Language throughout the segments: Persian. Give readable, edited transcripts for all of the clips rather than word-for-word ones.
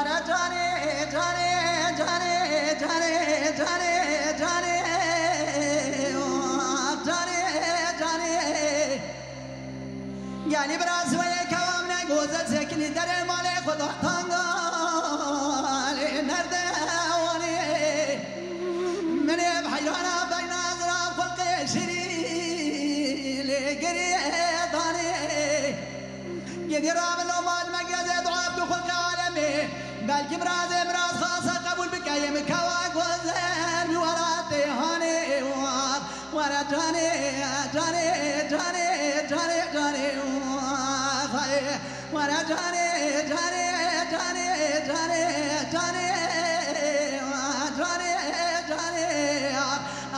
ورا جاني جاني جاني جاني جاني جاني جاني جاني يعني براس ويا كوامنا جوزة سكني در مالي خدا تانغالي نرده واني من بحيرانا بين أزراب خلق شري لقري ضاني يدي راب الأمال مجازة دعاب دخلق عالمي بلكي براز خاصة قبول بكاية مكوا جوزة بوراتي هاني ورا جاني جاني جاني جاني جاني ورا جاني جاني جاني جاني جاني جاني جاني جاني جاني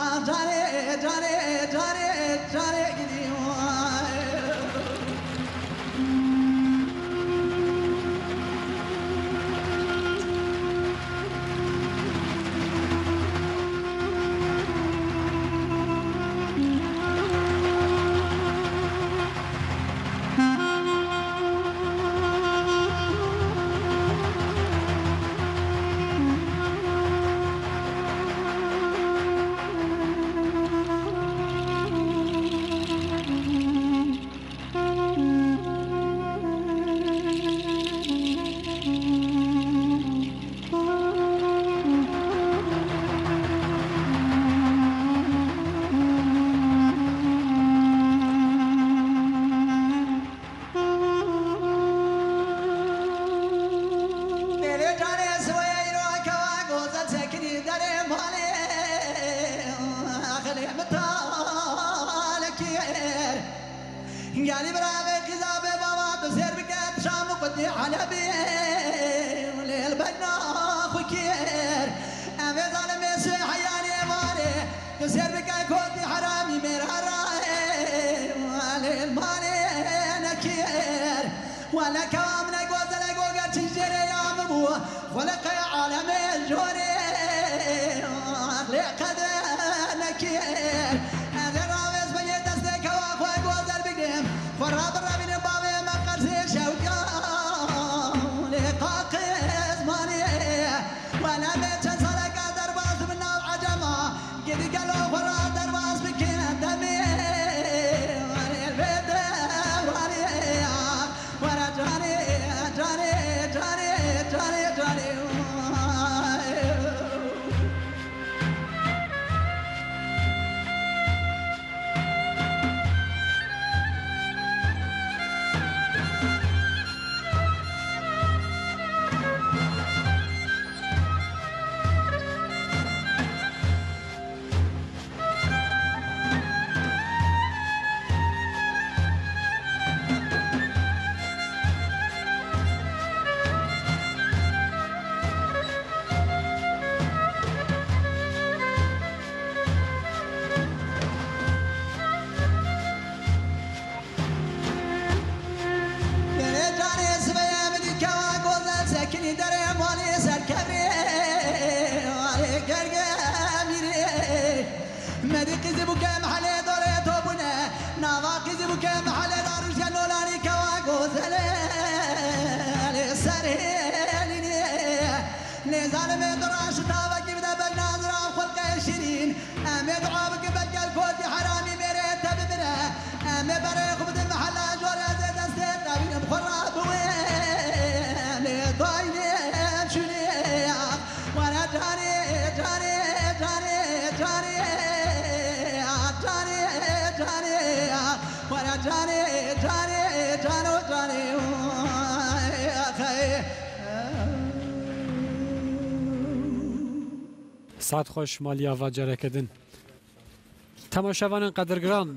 يعني برافق كذابة بابا تسير بكات شام وقدي على بيه وليل بنا خكير أمي ظالم يسوي حياني مالي تسير بكات كودي حرامي مرهراي وليل مالي نكير ولا كوام نقوز لقوقة تجري يا مبو ولقى عالم الجوري لقد نكير فراب الرابين بابي ما قرسي شوقا لقاق زماني ولا بيتشن صلقا درباس منا وعجما قد قالوا فرا درباس بكينا دمي واني البيت واني ورا جاني جاني جاني جاني جاني مديك زبوك محل دوري توبنا نواك زبوك محل دارش جنولاني كواكو زلالي سرهليني نزال من دراش تابك بدا بناظرة خلق شيرين أمي دعابك بجا الكود حرامي مريت ببنا أمي بريق بدا محل جوري زيد استير تابين بخراب وين ضايني شني وانا جاني جاني جاني جاني وانا جاني جاني جانو جاني ساعت خوش مالیا و جرکدن تماشاوان قدرگران